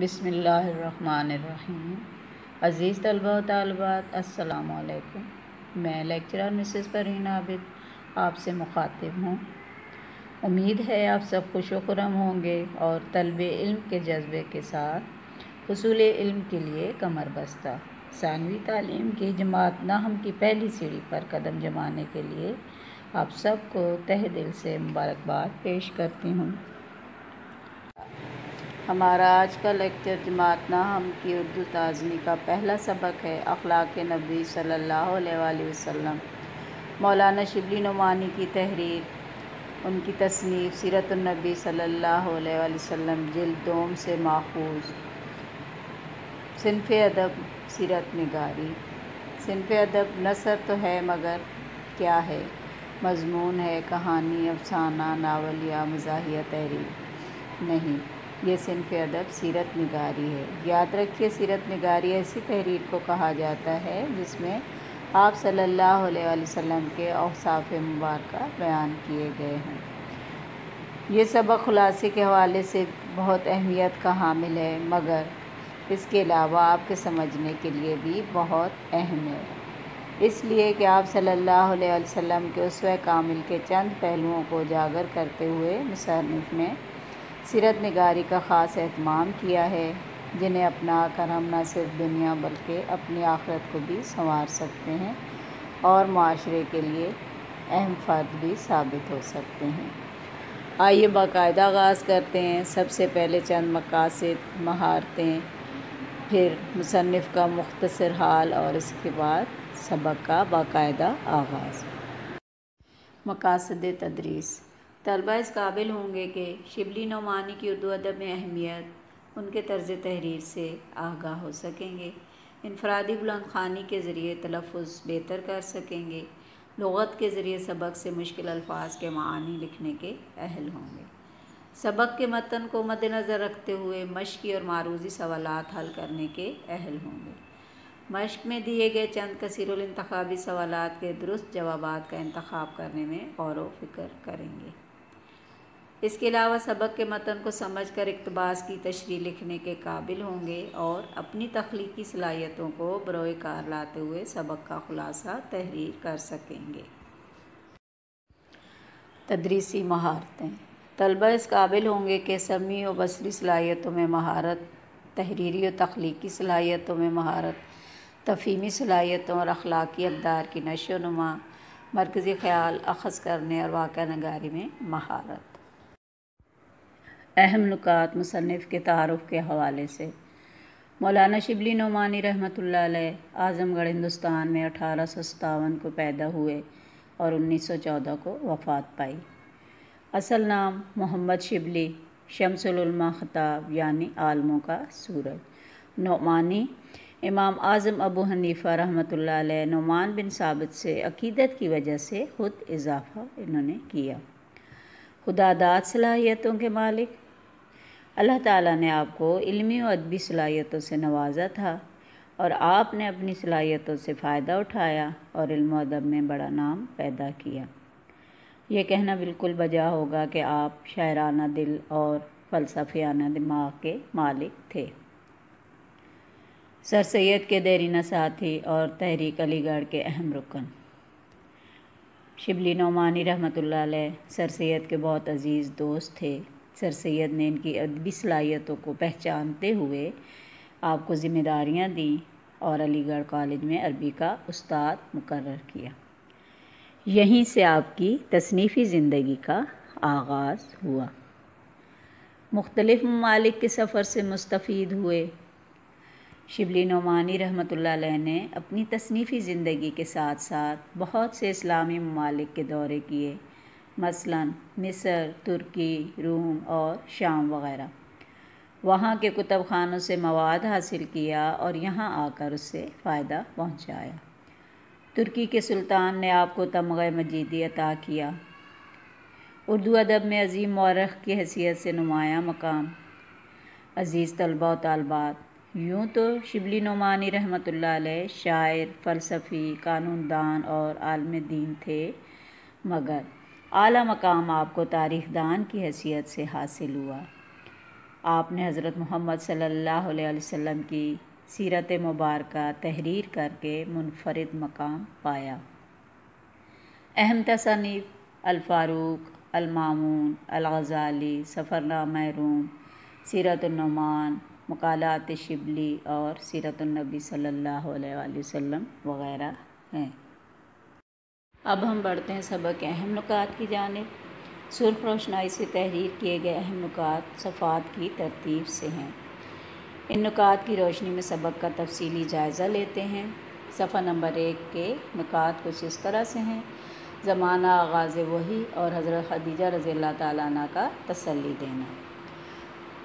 بسم اللہ الرحمن الرحیم۔ عزیز طلبہ و طالبات، السلام علیکم۔ میں لیکچرر مسز پروین عابد آپ سے مخاطب ہوں۔ امید ہے آپ سب خوش و خرم ہوں گے اور طلب علم کے جذبے کے ساتھ حصول علم کے لیے کمر بستہ۔ ثانوی تعلیم کی جماعت ناہم کی پہلی سیڑھی پر قدم جمانے کے لیے آپ سب کو تہہ دل سے مبارکباد پیش کرتی ہوں۔ ہمارا آج کا لیکچر جماعت ناہم کی اردو تعظمی کا پہلا سبق ہے، اخلاق نبی صلی اللہ علیہ وآلہ وسلم۔ مولانا شبلی نعمانی کی تحریر، ان کی تصنیف سیرت النبی صلی اللہ علیہ وآلہ وسلم، جلد دوم سے ماخوذ۔ صنف ادب سیرت نگاری۔ صنف ادب نثر تو ہے مگر کیا ہے؟ مضمون ہے کہانی، افسانہ، ناول یا مزاحیہ تحریر؟ نہیں، یہ صنف ادب سیرت نگاری ہے۔ یاد رکھیے، سیرت نگاری ایسی تحریر کو کہا جاتا ہے جس میں آپ صلی اللہ علیہ وآلہ وسلم کے اوصاف مبارکہ بیان کیے گئے ہیں۔ یہ سبق خلاصے کے حوالے سے بہت اہمیت کا حامل ہے، مگر اس کے علاوہ آپ کے سمجھنے کے لیے بھی بہت اہم ہے، اس لیے کہ آپ صلی اللہ علیہ وآلہ وسلم کے اسوہ کامل کے چند پہلوؤں کو اجاگر کرتے ہوئے مصنف نے سیرت نگاری کا خاص اہتمام کیا ہے، جنہیں اپنا کر ہم نہ صرف دنیا بلکہ اپنی آخرت کو بھی سنوار سکتے ہیں اور معاشرے کے لیے اہم فرد بھی ثابت ہو سکتے ہیں۔ آئیے باقاعدہ آغاز کرتے ہیں۔ سب سے پہلے چند مقاصد، مہارتیں، پھر مصنف کا مختصر حال اور اس کے بعد سبق کا باقاعدہ آغاز۔ مقاصد تدریس۔ طلبہ اس قابل ہوں گے کہ شبلی نعمانی کی اردو ادب میں اہمیت ان کے طرز تحریر سے آگاہ ہو سکیں گے، انفرادی بلند خوانی کے ذریعے تلفظ بہتر کر سکیں گے، لغت کے ذریعے سبق سے مشکل الفاظ کے معانی لکھنے کے اہل ہوں گے، سبق کے متن کو مد نظر رکھتے ہوئے مشقی اور معروضی سوالات حل کرنے کے اہل ہوں گے، مشق میں دیے گئے چند کثیر الانتخابی سوالات کے درست جوابات کا انتخاب کرنے میں غور و فکر کریں گے۔ اس کے علاوہ سبق کے متن کو سمجھ کر اقتباس کی تشریح لکھنے کے قابل ہوں گے اور اپنی تخلیقی صلاحیتوں کو بروئے کار لاتے ہوئے سبق کا خلاصہ تحریر کر سکیں گے۔ تدریسی مہارتیں۔ طلبہ اس قابل ہوں گے کہ سمعی و بصری صلاحیتوں میں مہارت، تحریری و تخلیقی صلاحیتوں میں مہارت، تفہیمی صلاحیتوں اور اخلاقی اقدار کی نشو و نما، مرکزی خیال اخذ کرنے اور واقعہ نگاری میں مہارت۔ اہم نکات مصنف کے تعارف کے حوالے سے۔ مولانا شبلی نعمانی رحمۃ اللہ علیہ اعظم گڑھ ہندوستان میں 1857 کو پیدا ہوئے اور 1914 کو وفات پائی۔ اصل نام محمد شبلی، شمس العلماء خطاب یعنی عالموں کا سورج۔ نعمانی امام اعظم ابو حنیفہ رحمۃ اللہ علیہ نعمان بن ثابت سے عقیدت کی وجہ سے خود اضافہ انہوں نے کیا۔ خداداد صلاحیتوں کے مالک۔ اللہ تعالیٰ نے آپ کو علمی و ادبی صلاحیتوں سے نوازا تھا اور آپ نے اپنی صلاحیتوں سے فائدہ اٹھایا اور علم و ادب میں بڑا نام پیدا کیا۔ یہ کہنا بالکل بجا ہوگا کہ آپ شاعرانہ دل اور فلسفیانہ دماغ کے مالک تھے۔ سر سید کے دیرینہ ساتھی اور تحریک علی گڑھ کے اہم رکن۔ شبلی نعمانی رحمۃ اللہ علیہ سر سید کے بہت عزیز دوست تھے۔ سر سید نے ان کی ادبی صلاحیتوں کو پہچانتے ہوئے آپ کو ذمہ داریاں دیں اور علی گڑھ کالج میں عربی کا استاد مقرر کیا۔ یہیں سے آپ کی تصنیفی زندگی کا آغاز ہوا۔ مختلف ممالک کے سفر سے مستفید ہوئے۔ شبلی نعمانی رحمۃ اللہ علیہ نے اپنی تصنیفی زندگی کے ساتھ ساتھ بہت سے اسلامی ممالک کے دورے کیے، مثلاً مصر، ترکی، روم اور شام وغیرہ۔ وہاں کے کتب خانوں سے مواد حاصل کیا اور یہاں آ کر اس سے فائدہ پہنچایا۔ ترکی کے سلطان نے آپ کو تمغہ مجیدی عطا کیا۔ اردو ادب میں عظیم مورخ کی حیثیت سے نمایاں مقام۔ عزیز طلبہ و طالبات، یوں تو شبلی نعمانی رحمۃ اللہ علیہ شاعر، فلسفی، قانون دان اور عالم دین تھے، مگر اعلیٰ مقام آپ کو تاریخ دان کی حیثیت سے حاصل ہوا۔ آپ نے حضرت محمد صلی اللہ علیہ وسلم کی سیرت مبارکہ تحریر کر کے منفرد مقام پایا۔ اہم تصانیف الفاروق، المامون، الغزالی، سفرنامہ روم، سیرت النعمان، مقالات شبلی اور سیرت النبی صلی اللہ علیہ وآلہ وسلم وغیرہ ہیں۔ اب ہم بڑھتے ہیں سبق کے اہم نکات کی جانب۔ سرخ روشنائی سے تحریر کیے گئے اہم نکات صفحات کی ترتیب سے ہیں۔ ان نکات کی روشنی میں سبق کا تفصیلی جائزہ لیتے ہیں۔ صفحہ نمبر 1 کے نکات کچھ اس طرح سے ہیں: زمانہ آغاز وحی اور حضرت خدیجہ رضی اللہ تعالیٰ عنہ کا تسلی دینا۔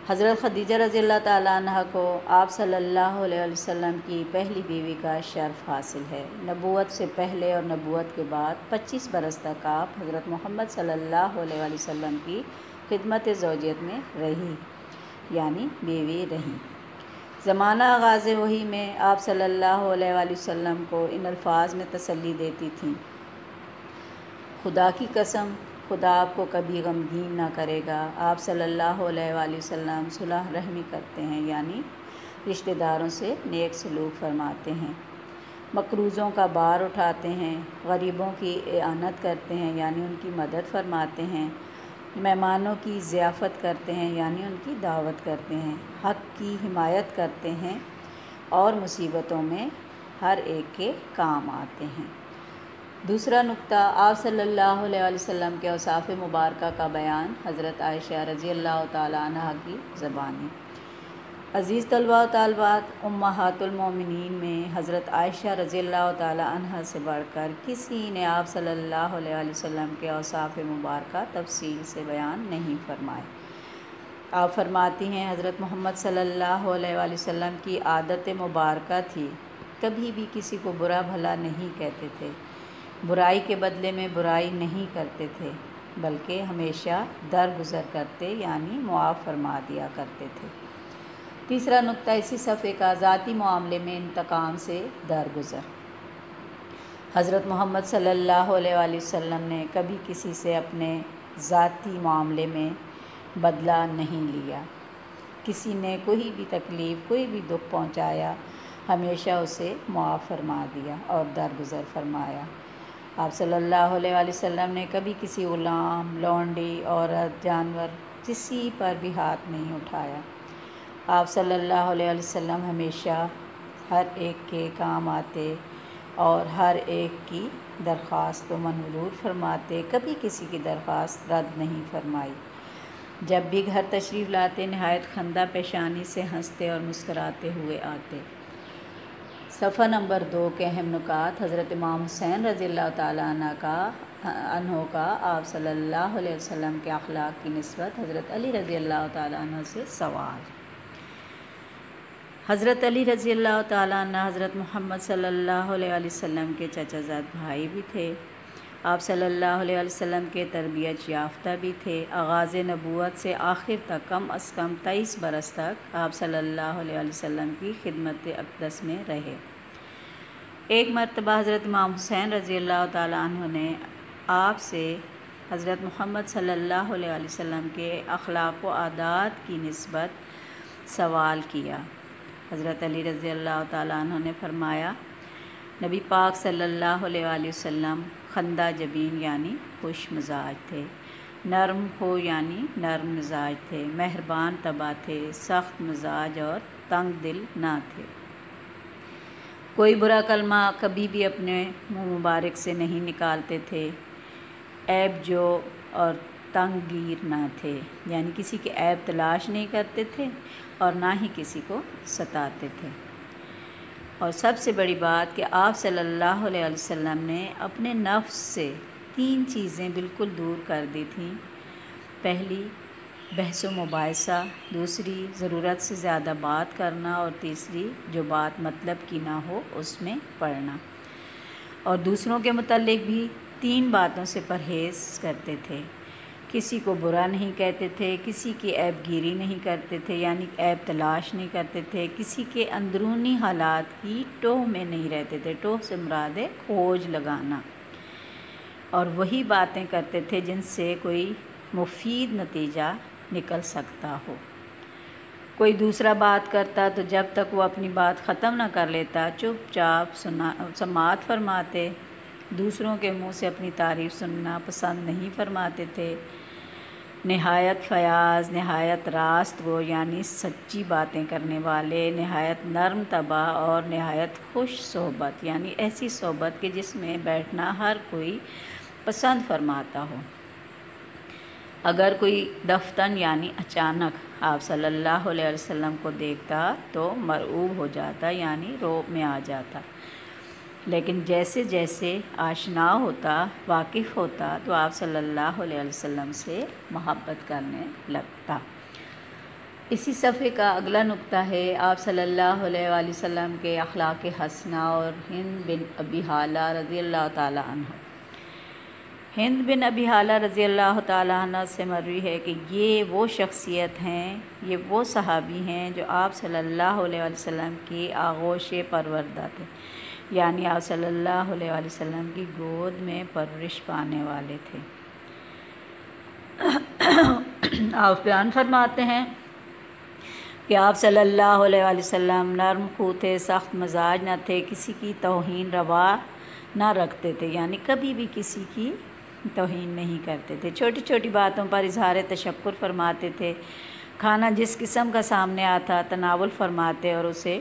حضرت خدیجہ رضی اللہ تعالیٰ عنہ کو آپ صلی اللہ علیہ وسلم کی پہلی بیوی کا شرف حاصل ہے۔ نبوت سے پہلے اور نبوت کے بعد 25 برس تک آپ حضرت محمد صلی اللہ علیہ وسلم کی خدمت زوجیت میں رہی، یعنی بیوی رہیں۔ زمانہ آغاز وحی میں آپ صلی اللہ علیہ وسلم کو ان الفاظ میں تسلی دیتی تھیں: خدا کی قسم، خدا آپ کو کبھی غمگین نہ کرے گا۔ آپ صلی اللہ علیہ وآلہ وسلم صلح رحمی کرتے ہیں، یعنی رشتہ داروں سے نیک سلوک فرماتے ہیں، مقروضوں کا بار اٹھاتے ہیں، غریبوں کی اعانت کرتے ہیں، یعنی ان کی مدد فرماتے ہیں، مہمانوں کی ضیافت کرتے ہیں، یعنی ان کی دعوت کرتے ہیں، حق کی حمایت کرتے ہیں اور مصیبتوں میں ہر ایک کے کام آتے ہیں۔ دوسرا نکتہ، آپ صلی اللہ علیہ وسلم کے اوصاف مبارکہ کا بیان حضرت عائشہ رضی اللہ تعالیٰ عنہ کی زبانی۔ عزیز طلباء و طالبات، امہات المومنین میں حضرت عائشہ رضی اللہ تعالیٰ عنہ سے بڑھ کر کسی نے آپ صلی اللہ علیہ وسلم کے اوصاف مبارکہ تفصیل سے بیان نہیں فرمائے۔ آپ فرماتی ہیں، حضرت محمد صلی اللہ علیہ وسلم کی عادت مبارکہ تھی، کبھی بھی کسی کو برا بھلا نہیں کہتے تھے، برائی کے بدلے میں برائی نہیں کرتے تھے، بلکہ ہمیشہ درگزر کرتے، یعنی معاف فرما دیا کرتے تھے۔ تیسرا نکتہ اسی صفحے کا، ذاتی معاملے میں انتقام سے درگزر۔ حضرت محمد صلی اللہ علیہ وسلم نے کبھی کسی سے اپنے ذاتی معاملے میں بدلہ نہیں لیا۔ کسی نے کوئی بھی تکلیف، کوئی بھی دکھ پہنچایا، ہمیشہ اسے معاف فرما دیا اور درگزر فرمایا۔ آپ صلی اللہ علیہ وسلم نے کبھی کسی غلام، لونڈی، عورت، جانور، کسی پر بھی ہاتھ نہیں اٹھایا۔ آپ صلی اللہ علیہ وسلم ہمیشہ ہر ایک کے کام آتے اور ہر ایک کی درخواست کو منظور فرماتے، کبھی کسی کی درخواست رد نہیں فرمائی۔ جب بھی گھر تشریف لاتے، نہایت خندہ پیشانی سے ہنستے اور مسکراتے ہوئے آتے۔ صفحہ نمبر 2 کے اہم نکات، حضرت امام حسین رضی اللہ تعالیٰ عنہ کا آپ صلی اللہ علیہ وسلم کے اخلاق کی نسبت حضرت علی رضی اللہ تعالیٰ عنہ سے سوال۔ حضرت علی رضی اللہ تعالیٰ عنہ حضرت محمد صلی اللہ علیہ وسلم کے چچا زاد بھائی بھی تھے۔ آپ صلی اللہ علیہ وسلم کے تربیت یافتہ بھی تھے۔ آغاز نبوت سے آخر تک کم از کم 23 برس تک آپ صلی اللہ علیہ وسلم کی خدمت اقدس میں رہے۔ ایک مرتبہ حضرت امام حسین رضی اللہ تعالیٰ عنہ نے آپ سے حضرت محمد صلی اللہ علیہ وسلم کے اخلاق و عادات کی نسبت سوال کیا۔ حضرت علی رضی اللہ تعالیٰ عنہ نے فرمایا، نبی پاک صلی اللہ علیہ وسلم خندہ جبین یعنی خوش مزاج تھے، نرم ہو یعنی نرم مزاج تھے، مہربان طبع تھے، سخت مزاج اور تنگ دل نہ تھے۔ کوئی برا کلمہ کبھی بھی اپنے منہ مبارک سے نہیں نکالتے تھے، عیب جو اور تنگ گیر نہ تھے، یعنی کسی کے عیب تلاش نہیں کرتے تھے اور نہ ہی کسی کو ستاتے تھے۔ اور سب سے بڑی بات کہ آپ صلی اللہ علیہ وسلم نے اپنے نفس سے 3 چیزیں بالکل دور کر دی تھیں: پہلی بحث و مباحثہ، دوسری ضرورت سے زیادہ بات کرنا، اور تیسری جو بات مطلب کی نہ ہو اس میں پڑنا۔ اور دوسروں کے متعلق بھی 3 باتوں سے پرہیز کرتے تھے: کسی کو برا نہیں کہتے تھے، کسی کی عیب گیری نہیں کرتے تھے یعنی عیب تلاش نہیں کرتے تھے، کسی کے اندرونی حالات کی ٹوہ میں نہیں رہتے تھے، ٹوہ سے مراد ہے کھوج لگانا، اور وہی باتیں کرتے تھے جن سے کوئی مفید نتیجہ نکل سکتا ہو۔ کوئی دوسرا بات کرتا تو جب تک وہ اپنی بات ختم نہ کر لیتا چپ چاپ سماعت فرماتے۔ دوسروں کے منہ سے اپنی تعریف سننا پسند نہیں فرماتے تھے۔ نہایت فیاض، نہایت راست گو یعنی سچی باتیں کرنے والے، نہایت نرم طبع اور نہایت خوش صحبت یعنی ایسی صحبت کہ جس میں بیٹھنا ہر کوئی پسند فرماتا ہو۔ اگر کوئی دفتن یعنی اچانک آپ صلی اللہ علیہ وسلم کو دیکھتا تو مرعوب ہو جاتا یعنی رعب میں آ جاتا، لیکن جیسے جیسے آشنا ہوتا، واقف ہوتا تو آپ صلی اللہ علیہ وسلم سے محبت کرنے لگتا۔ اسی صفحے کا اگلا نقطہ ہے آپ صلی اللہ علیہ وآلہ وسلم کے اخلاق حسنہ اور ہند بن ابی حالہ رضی اللہ تعالیٰ عنہ۔ ہند بن ابی حالہ رضی اللہ تعالیٰ عنہ سے مروی ہے کہ یہ وہ شخصیت ہیں، یہ وہ صحابی ہیں جو آپ صلی اللہ علیہ وآلہ وسلم کی آغوش پروردہ تھے، یعنی آپ صلی اللہ علیہ وآلہ وسلم کی گود میں پرورش پانے والے تھے۔ آپ بیان فرماتے ہیں کہ آپ صلی اللہ علیہ وآلہ وسلم نرم خو تھے، سخت مزاج نہ تھے، کسی کی توہین روا نہ رکھتے تھے، یعنی کبھی بھی کسی کی توہین نہیں کرتے تھے، چھوٹی چھوٹی باتوں پر اظہار تشکر فرماتے تھے، کھانا جس قسم کا سامنے آتا تناول فرماتے اور اسے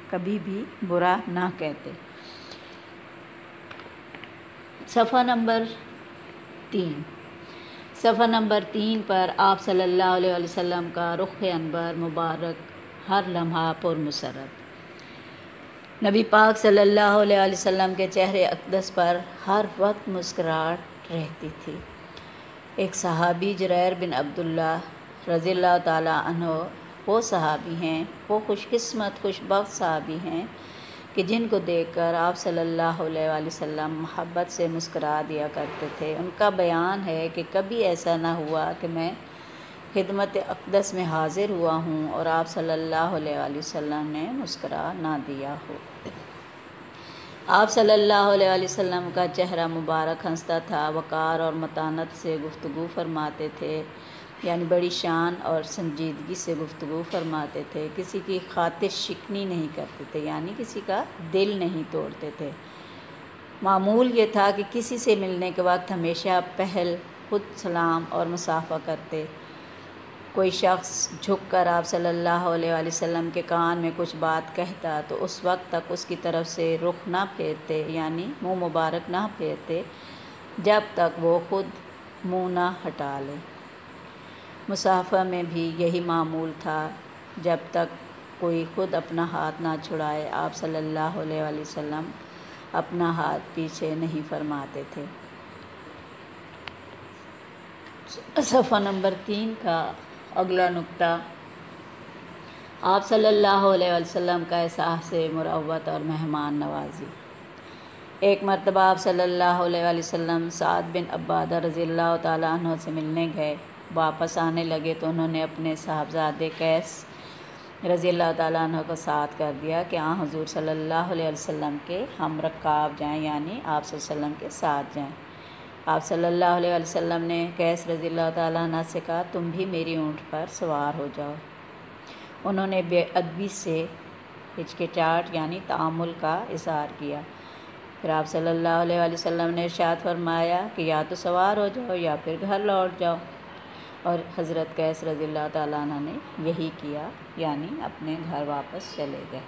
کبھی بھی برا نہ کہتے۔ صفحہ نمبر 3 پر آپ صلی اللہ علیہ وسلم کا رخ انور مبارک ہر لمحہ پر مسرت۔ نبی پاک صلی اللہ علیہ وسلم کے چہرے اقدس پر ہر وقت مسکراہٹ رہتی تھی۔ ایک صحابی جریر بن عبداللہ رضی اللہ تعالیٰ عنہ وہ صحابی ہیں، وہ خوش قسمت خوش بخت صحابی ہیں کہ جن کو دیکھ کر آپ صلی اللہ علیہ وآلہ وسلم محبت سے مسکرا دیا کرتے تھے۔ ان کا بیان ہے کہ کبھی ایسا نہ ہوا کہ میں خدمت اقدس میں حاضر ہوا ہوں اور آپ صلی اللہ علیہ وآلہ وسلم نے مسکرا نہ دیا ہو۔ آپ صلی اللہ علیہ وآلہ وسلم کا چہرہ مبارک ہنستا تھا، وقار اور متانت سے گفتگو فرماتے تھے، یعنی بڑی شان اور سنجیدگی سے گفتگو فرماتے تھے، کسی کی خاطر شکنی نہیں کرتے تھے، یعنی کسی کا دل نہیں توڑتے تھے۔ معمول یہ تھا کہ کسی سے ملنے کے وقت ہمیشہ پہل خود سلام اور مصافحہ کرتے۔ کوئی شخص جھک کر آپ صلی اللہ علیہ وآلہ وسلم کے کان میں کچھ بات کہتا تو اس وقت تک اس کی طرف سے رخ نہ پھیرتے، یعنی منہ مبارک نہ پھیرتے جب تک وہ خود منہ نہ ہٹا لے۔ مصافحہ میں بھی یہی معمول تھا، جب تک کوئی خود اپنا ہاتھ نہ چھڑائے آپ صلی اللہ علیہ وآلہ وسلم اپنا ہاتھ پیچھے نہیں فرماتے تھے۔ صفحہ نمبر 3 کا اگلا نقطہ آپ صلی اللہ علیہ وسلم کا احساس مروت اور مہمان نوازی۔ ایک مرتبہ آپ صلی اللہ علیہ وسلم سعد بن عبادہ رضی اللہ تعالیٰ عنہ سے ملنے گئے، واپس آنے لگے تو انہوں نے اپنے صاحبزادے قیس رضی اللہ تعالیٰ عنہ کو ساتھ کر دیا کہ حضور صلی اللہ علیہ وسلم کے ہم رکاب جائیں، یعنی آپ صلی اللہ علیہ وسلم کے ساتھ جائیں۔ آپ صلی اللہ علیہ وسلم نے قیس رضی اللہ تعالیٰ عنہ سے کہا تم بھی میری اونٹ پر سوار ہو جاؤ۔ انہوں نے بے ادبی سے ہچکچاہٹ یعنی تعامل کا اظہار کیا۔ پھر آپ صلی اللہ علیہ وسلم نے ارشاد فرمایا کہ یا تو سوار ہو جاؤ یا پھر گھر لوٹ جاؤ، اور حضرت قیس رضی اللہ تعالیٰ عنہ نے یہی کیا، یعنی اپنے گھر واپس چلے گئے۔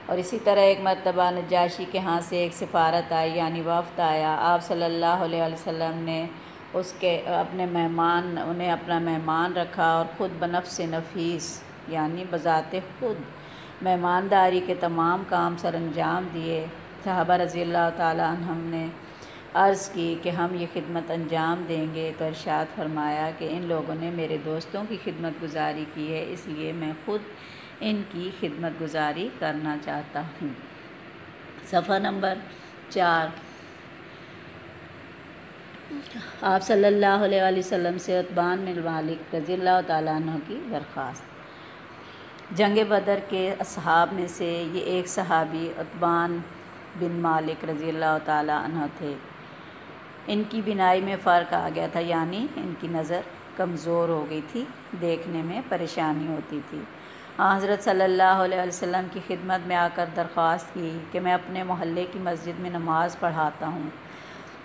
اور اسی طرح ایک مرتبہ نجاشی کے ہاں سے ایک سفارت آئی، یعنی وفد آیا، آپ صلی اللہ علیہ وسلم نے انہیں اپنا مہمان رکھا اور خود بنفس نفیس یعنی بذات خود مہمانداری کے تمام کام سر انجام دیے۔ صحابہ رضی اللہ تعالیٰ عنہم نے عرض کی کہ ہم یہ خدمت انجام دیں گے، تو ارشاد فرمایا کہ ان لوگوں نے میرے دوستوں کی خدمت گزاری کی ہے، اس لیے میں خود ان کی خدمت گزاری کرنا چاہتا ہوں۔ صفحہ نمبر 4 آپ صلی اللہ علیہ وآلہ وسلم سے عتبان بن مالک رضی اللہ تعالیٰ عنہ کی درخواست۔ جنگ بدر کے اصحاب میں سے یہ ایک صحابی عتبان بن مالک رضی اللہ تعالیٰ عنہ تھے۔ ان کی بینائی میں فرق آ گیا تھا، یعنی ان کی نظر کمزور ہو گئی تھی، دیکھنے میں پریشانی ہوتی تھی۔ حضرت صلی اللہ علیہ وسلم کی خدمت میں آ کر درخواست کی کہ میں اپنے محلے کی مسجد میں نماز پڑھاتا ہوں،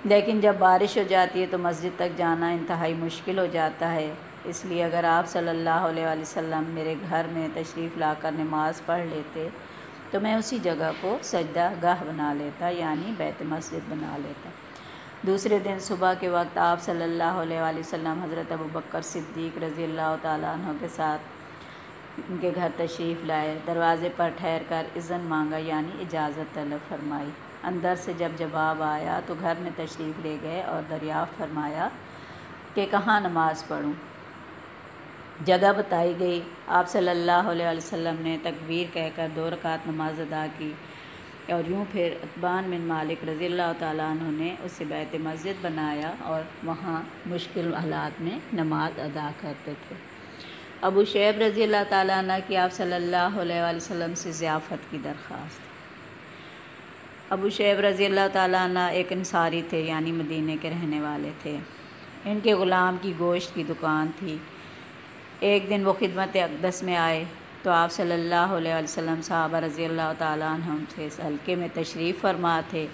لیکن جب بارش ہو جاتی ہے تو مسجد تک جانا انتہائی مشکل ہو جاتا ہے، اس لیے اگر آپ صلی اللہ علیہ وسلم میرے گھر میں تشریف لا کر نماز پڑھ لیتے تو میں اسی جگہ کو سجدہ گاہ بنا لیتا، یعنی بیت مسجد بنا لیتا۔ دوسرے دن صبح کے وقت آپ صلی اللہ علیہ وسلم حضرت ابوبکر صدیق رضی اللہ تعالیٰ عنہ کے ساتھ ان کے گھر تشریف لائے۔ دروازے پر ٹھہر کر اذن مانگا، یعنی اجازت طلب فرمائی۔ اندر سے جب جواب آیا تو گھر میں تشریف لے گئے اور دریافت فرمایا کہ کہاں نماز پڑھوں۔ جگہ بتائی گئی۔ آپ صلی اللہ علیہ وسلم نے تکبیر کہہ کر 2 رکعت نماز ادا کی اور یوں پھر عتبان بن مالک رضی اللہ تعالیٰ عنہ نے اسے بیت مسجد بنایا اور وہاں مشکل حالات میں نماز ادا کرتے تھے۔ ابو شیب رضی اللہ تعالیٰ عنہ کی آپ صلی اللہ علیہ وسلم سے ضیافت کی درخواست۔ ابو شیب رضی اللہ تعالیٰ عنہ ایک انصاری تھے، یعنی مدینے کے رہنے والے تھے۔ ان کے غلام کی گوشت کی دکان تھی۔ ایک دن وہ خدمت اقدس میں آئے تو آپ صلی اللہ علیہ وسلم صحابہ رضی اللہ تعالیٰ عنہم سے اس حلقے میں تشریف فرما تھے۔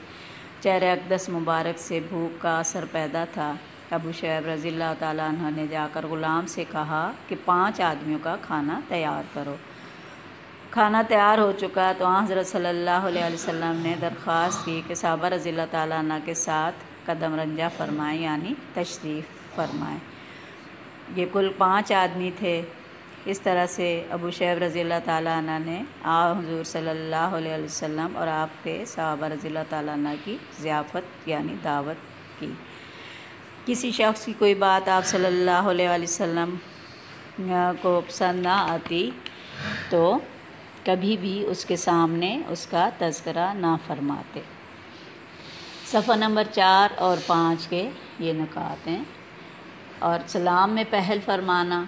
چہرہ اقدس مبارک سے بھوک کا اثر پیدا تھا۔ ابو شیب رضی اللہ تعالیٰ عنہ نے جا کر غلام سے کہا کہ 5 آدمیوں کا کھانا تیار کرو۔ کھانا تیار ہو چکا تو حضرت صلی اللہ علیہ وسلم نے درخواست کی کہ صحابہ رضی اللہ تعالیٰ عنہ کے ساتھ قدم رنجہ فرمائیں، یعنی تشریف فرمائیں۔ یہ کل 5 آدمی تھے۔ اس طرح سے ابو شیب رضی اللہ تعالیٰ عنہ نے حضور صلی اللہ علیہ وسلم اور آپ کے صحابہ رضی اللہ تعالیٰ عنہ کی ضیافت یعنی دعوت کی۔ کسی شخص کی کوئی بات آپ صلی اللہ علیہ وسلم کو پسند نہ آتی تو کبھی بھی اس کے سامنے اس کا تذکرہ نہ فرماتے۔ صفحہ نمبر 4 اور 5 کے یہ نکات ہیں۔ اور سلام میں پہل فرمانا،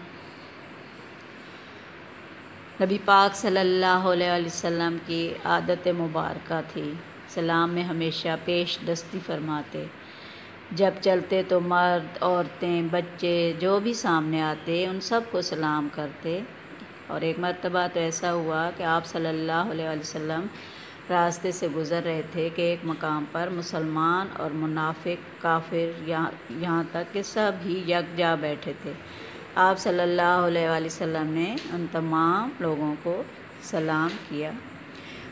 نبی پاک صلی اللہ علیہ وسلم کی عادت مبارکہ تھی۔ سلام میں ہمیشہ پیش دستی فرماتے۔ جب چلتے تو مرد، عورتیں، بچے جو بھی سامنے آتے ان سب کو سلام کرتے۔ اور ایک مرتبہ تو ایسا ہوا کہ آپ صلی اللہ علیہ وسلم راستے سے گزر رہے تھے کہ ایک مقام پر مسلمان اور منافق، کافر، یہاں تک کہ سب ہی یکجا بیٹھے تھے۔ آپ صلی اللہ علیہ وسلم نے ان تمام لوگوں کو سلام کیا،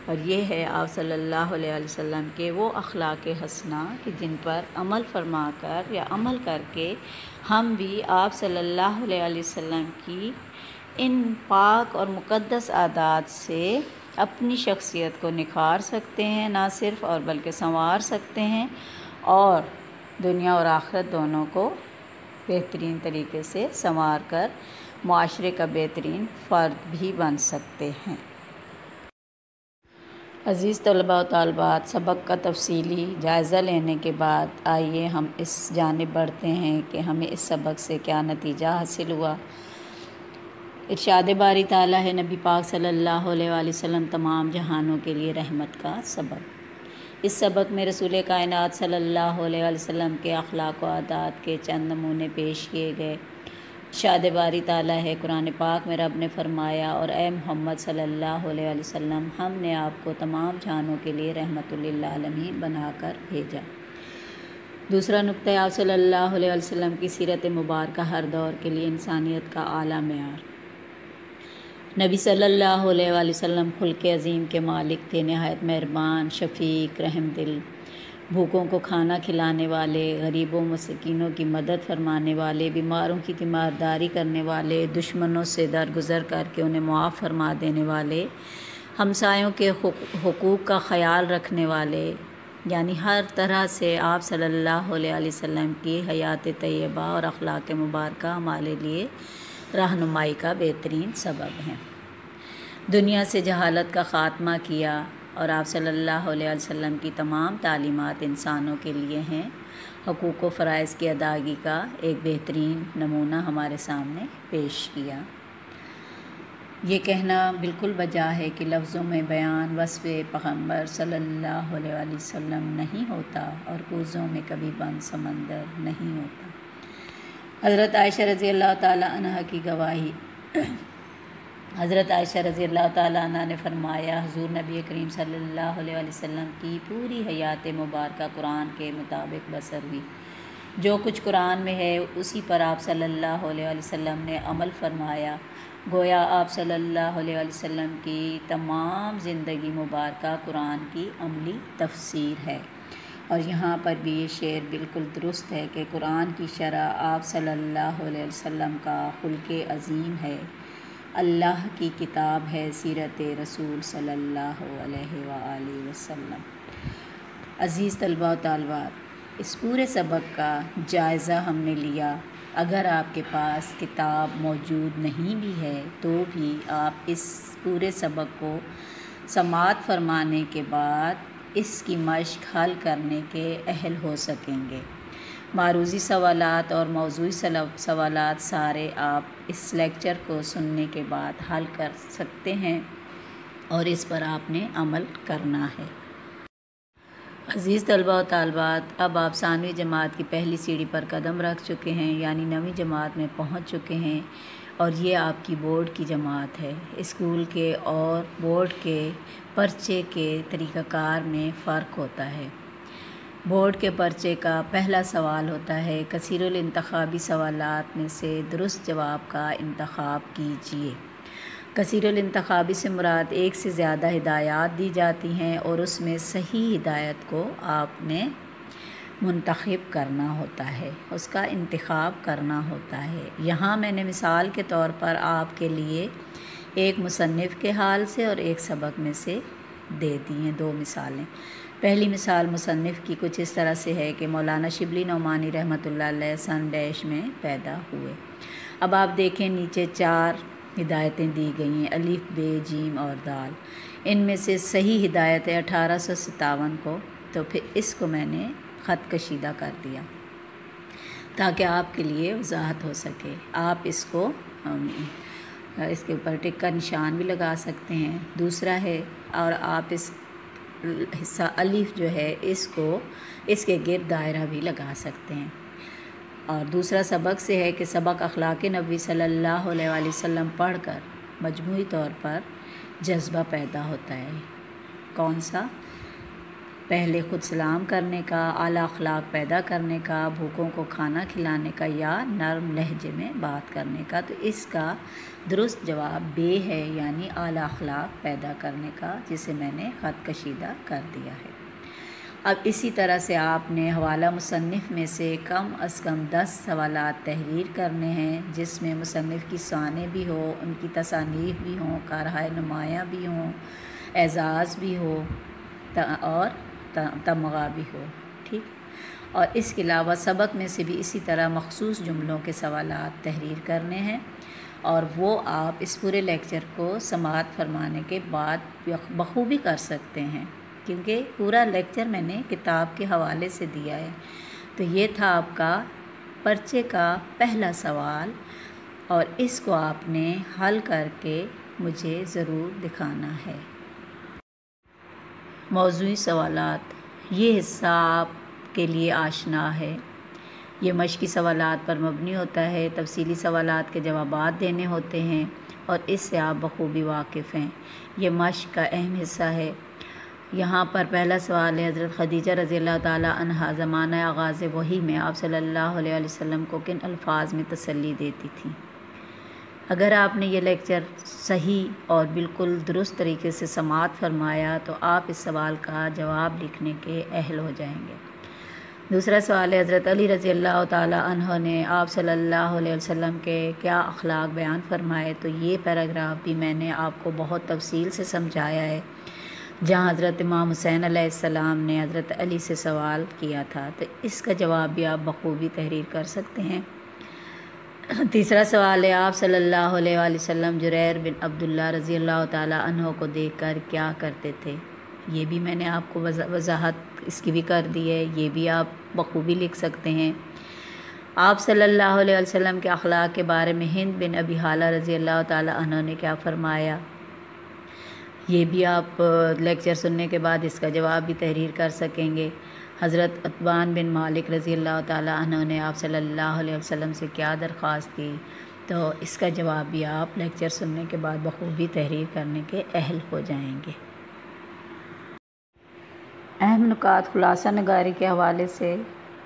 اور یہ ہے آپ صلی اللہ علیہ وسلم کے وہ اخلاق حسنہ کہ جن پر عمل فرما کر یا عمل کر کے ہم بھی آپ صلی اللہ علیہ وسلم کی ان پاک اور مقدس عادات سے اپنی شخصیت کو نکھار سکتے ہیں، نہ صرف اور بلکہ سنوار سکتے ہیں، اور دنیا اور آخرت دونوں کو بہترین طریقے سے سنوار کر معاشرے کا بہترین فرد بھی بن سکتے ہیں۔ عزیز طلباء و طالبات، سبق کا تفصیلی جائزہ لینے کے بعد آئیے ہم اس جانب بڑھتے ہیں کہ ہمیں اس سبق سے کیا نتیجہ حاصل ہوا۔ ارشاد باری تعالیٰ ہے، نبی پاک صلی اللہ علیہ وآلہ وسلم تمام جہانوں کے لیے رحمت کا سبق۔ اس سبق میں رسول کائنات صلی اللہ علیہ وآلہ وسلم کے اخلاق و عادات کے چند نمونے پیش کیے گئے۔ ارشاد باری تعالیٰ ہے، قرآن پاک میں رب نے فرمایا، اور اے محمد صلی اللہ علیہ وآلہ وسلم، ہم نے آپ کو تمام جہانوں کے لیے رحمت للعالمین بنا کر بھیجا۔ دوسرا نقطہ، آپ صلی اللہ علیہ وآلہ وسلم کی سیرت مبارکہ ہر دور کے لیے انسانیت کا اعلیٰ معیار۔ نبی صلی اللہ علیہ وآلہ وسلم خلق عظیم کے مالک تھے، نہایت مہربان، شفیق، رحم دل، بھوکوں کو کھانا کھلانے والے، غریبوں مسکینوں کی مدد فرمانے والے، بیماروں کی تیمارداری کرنے والے، دشمنوں سے درگزر کر کے انہیں معاف فرما دینے والے، ہمسایوں کے حقوق کا خیال رکھنے والے، یعنی ہر طرح سے آپ صلی اللہ علیہ وسلم کی حیات طیبہ اور اخلاق مبارکہ ہمارے لیے رہنمائی کا بہترین سبب ہیں۔ دنیا سے جہالت کا خاتمہ کیا، اور آپ صلی اللہ علیہ وسلم کی تمام تعلیمات انسانوں کے لیے ہیں۔ حقوق و فرائض کی ادائیگی کا ایک بہترین نمونہ ہمارے سامنے پیش کیا۔ یہ کہنا بالکل بجا ہے کہ لفظوں میں بیان وصف پیغمبر صلی اللہ علیہ وسلم نہیں ہوتا، اور کوزوں میں کبھی بند سمندر نہیں ہوتا۔ حضرت عائشہ رضی اللہ تعالیٰ عنہ کی گواہی۔ حضرت عائشہ رضی اللہ تعالیٰ عنہ نے فرمایا، حضور نبی کریم صلی اللہ علیہ وسلم کی پوری حیات مبارکہ قرآن کے مطابق بسر ہوئی۔ جو کچھ قرآن میں ہے اسی پر آپ صلی اللہ علیہ وسلم نے عمل فرمایا۔ گویا آپ صلی اللہ علیہ وسلم کی تمام زندگی مبارکہ قرآن کی عملی تفسیر ہے۔ اور یہاں پر بھی یہ شعر بالکل درست ہے کہ قرآن کی شرح آپ صلی اللہ علیہ وسلم کا خلق عظیم ہے، اللہ کی کتاب ہے سیرت رسول صلی اللہ علیہ وآلہ وسلم۔ عزیز طلباء و طالبات، اس پورے سبق کا جائزہ ہم نے لیا۔ اگر آپ کے پاس کتاب موجود نہیں بھی ہے تو بھی آپ اس پورے سبق کو سماعت فرمانے کے بعد اس کی مشق حل کرنے کے اہل ہو سکیں گے۔ معروضی سوالات اور موضوعی سوالات سارے آپ اس لیکچر کو سننے کے بعد حل کر سکتے ہیں اور اس پر آپ نے عمل کرنا ہے۔ عزیز طلباء و طالبات، اب آپ ثانوی جماعت کی پہلی سیڑھی پر قدم رکھ چکے ہیں، یعنی 9ویں جماعت میں پہنچ چکے ہیں، اور یہ آپ کی بورڈ کی جماعت ہے۔ اسکول کے اور بورڈ کے پرچے کے طریقہ کار میں فرق ہوتا ہے۔ بورڈ کے پرچے کا پہلا سوال ہوتا ہے، کثیر الانتخابی سوالات میں سے درست جواب کا انتخاب کیجیے۔ کثیر الانتخابی سے مراد ایک سے زیادہ ہدایات دی جاتی ہیں اور اس میں صحیح ہدایت کو آپ نے منتخب کرنا ہوتا ہے، اس کا انتخاب کرنا ہوتا ہے۔ یہاں میں نے مثال کے طور پر آپ کے لیے ایک مصنف کے حال سے اور ایک سبق میں سے دے دی ہیں 2 مثالیں۔ پہلی مثال مصنف کی کچھ اس طرح سے ہے کہ مولانا شبلی نعمانی رحمۃ اللہ علیہ سن ڈیش میں پیدا ہوئے۔ اب آپ دیکھیں نیچے 4 ہدایتیں دی گئی ہیں، الف، ب، جیم اور دال۔ ان میں سے صحیح ہدایت ہے 1857 کو، تو پھر اس کو میں نے خط کشیدہ کر دیا تاکہ آپ کے لیے وضاحت ہو سکے۔ آپ اس کو اس کے اوپر ٹک کا نشان بھی لگا سکتے ہیں۔ دوسرا ہے، اور آپ اس حصہ الف جو ہے اس کو اس کے گرد دائرہ بھی لگا سکتے ہیں۔ اور دوسرا سبق سے ہے کہ سبق اخلاق نبوی صلی اللہ علیہ وآلہ وسلم پڑھ کر مجموعی طور پر جذبہ پیدا ہوتا ہے۔ کون سا؟ پہلے خود سلام کرنے کا، اعلیٰ اخلاق پیدا کرنے کا، بھوکوں کو کھانا کھلانے کا، یا نرم لہجے میں بات کرنے کا۔ تو اس کا درست جواب ب ہے، یعنی اعلیٰ اخلاق پیدا کرنے کا، جسے میں نے خط کشیدہ کر دیا ہے۔ اب اسی طرح سے آپ نے حوالہ مصنف میں سے کم از کم 10 سوالات تحریر کرنے ہیں، جس میں مصنف کی سانح بھی ہو، ان کی تصانیف بھی ہوں، کارہائے نمایاں بھی ہوں، اعزاز بھی ہو اور تمغہ بھی ہو، ٹھیک۔ اور اس کے علاوہ سبق میں سے بھی اسی طرح مخصوص جملوں کے سوالات تحریر کرنے ہیں، اور وہ آپ اس پورے لیکچر کو سماعت فرمانے کے بعد بخوبی کر سکتے ہیں، کیونکہ پورا لیکچر میں نے کتاب کے حوالے سے دیا ہے۔ تو یہ تھا آپ کا پرچے کا پہلا سوال، اور اس کو آپ نے حل کر کے مجھے ضرور دکھانا ہے۔ موضوعی سوالات، یہ حصہ آپ کے لیے آشنا ہے۔ یہ مشقی سوالات پر مبنی ہوتا ہے، تفصیلی سوالات کے جوابات دینے ہوتے ہیں، اور اس سے آپ بخوبی واقف ہیں۔ یہ مشق کا اہم حصہ ہے۔ یہاں پر پہلا سوال ہے، حضرت خدیجہ رضی اللہ تعالیٰ عنہا زمانہ آغاز وحی میں آپ صلی اللہ علیہ وسلم کو کن الفاظ میں تسلی دیتی تھی؟ اگر آپ نے یہ لیکچر صحیح اور بالکل درست طریقے سے سماعت فرمایا تو آپ اس سوال کا جواب لکھنے کے اہل ہو جائیں گے۔ دوسرا سوال ہے، حضرت علی رضی اللہ تعالیٰ عنہ نے آپ صلی اللہ علیہ وسلم کے کیا اخلاق بیان فرمائے؟ تو یہ پیراگراف بھی میں نے آپ کو بہت تفصیل سے سمجھایا ہے، جہاں حضرت امام حسین علیہ السلام نے حضرت علی سے سوال کیا تھا، تو اس کا جواب بھی آپ بخوبی تحریر کر سکتے ہیں۔ تیسرا سوال ہے، آپ صلی اللہ علیہ وآلہ وسلم جریر بن عبداللہ رضی اللہ تعالیٰ عنہ کو دیکھ کر کیا کرتے تھے؟ یہ بھی میں نے آپ کو وضاحت اس کی بھی کر دی ہے، یہ بھی آپ بخوبی لکھ سکتے ہیں۔ آپ صلی اللہ علیہ وسلم کے اخلاق کے بارے میں ہند بن ابی حالہ رضی اللہ تعالیٰ عنہ نے کیا فرمایا؟ یہ بھی آپ لیکچر سننے کے بعد اس کا جواب بھی تحریر کر سکیں گے۔ حضرت عتبان بن مالک رضی اللہ تعالیٰ عنہ نے آپ صلی اللہ علیہ وسلم سے کیا درخواست کی، تو اس کا جواب بھی آپ لیکچر سننے کے بعد بخوبی تحریر کرنے کے اہل ہو جائیں گے۔ اہم نکات خلاصہ نگاری کے حوالے سے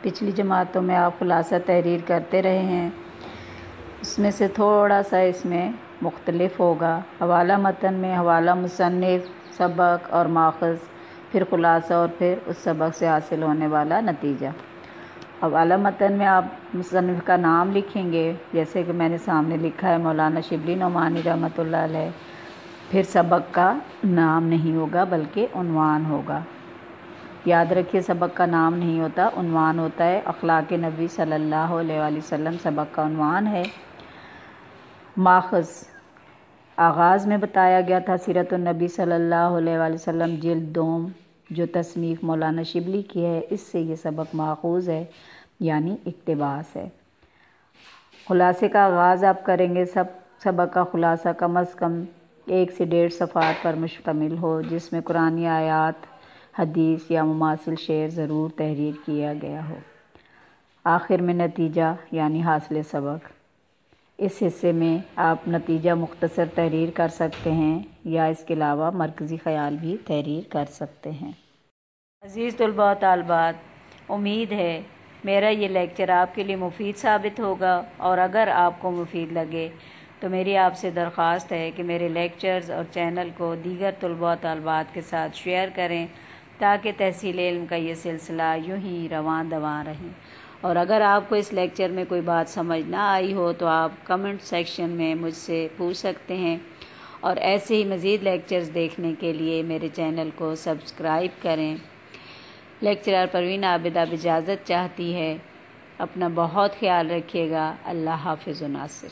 پچھلی جماعتوں میں آپ خلاصہ تحریر کرتے رہے ہیں، اس میں سے تھوڑا سا اس میں مختلف ہوگا۔ حوالہ متن میں حوالہ مصنف، سبق اور ماخذ، پھر خلاصہ اور پھر اس سبق سے حاصل ہونے والا نتیجہ۔ حوالہ متن میں آپ مصنف کا نام لکھیں گے، جیسے کہ میں نے سامنے لکھا ہے مولانا شبلی نعمانی رحمۃ اللہ علیہ۔ پھر سبق کا نام نہیں ہوگا بلکہ عنوان ہوگا۔ یاد رکھیے سبق کا نام نہیں ہوتا، عنوان ہوتا ہے۔ اخلاق نبی صلی اللہ علیہ وآلہ وسلم سبق کا عنوان ہے۔ ماخذ آغاز میں بتایا گیا تھا سیرت النبی صلی اللہ علیہ وآلہ وسلم جلد دوم، جو تصنیف مولانا شبلی کی ہے، اس سے یہ سبق ماخوذ ہے، یعنی اقتباس ہے۔ خلاصے کا آغاز آپ کریں گے۔ سبق کا خلاصہ کم از کم 1 سے 1.5 صفحات پر مشتمل ہو، جس میں قرآنی آیات، حدیث یا مماثل شعر ضرور تحریر کیا گیا ہو۔ آخر میں نتیجہ یعنی حاصل سبق۔ اس حصے میں آپ نتیجہ مختصر تحریر کر سکتے ہیں یا اس کے علاوہ مرکزی خیال بھی تحریر کر سکتے ہیں۔ عزیز طلباء و طالبات، امید ہے میرا یہ لیکچر آپ کے لیے مفید ثابت ہوگا، اور اگر آپ کو مفید لگے تو میری آپ سے درخواست ہے کہ میرے لیکچرز اور چینل کو دیگر طلباء و طالبات کے ساتھ شیئر کریں، تاکہ تحصیل علم کا یہ سلسلہ یوں ہی رواں دواں رہے۔ اور اگر آپ کو اس لیکچر میں کوئی بات سمجھ نہ آئی ہو تو آپ کمنٹ سیکشن میں مجھ سے پوچھ سکتے ہیں، اور ایسے ہی مزید لیکچرز دیکھنے کے لیے میرے چینل کو سبسکرائب کریں۔ لیکچرر پروین عابد اب اجازت چاہتی ہے۔ اپنا بہت خیال رکھیے گا۔ اللہ حافظ و ناصر۔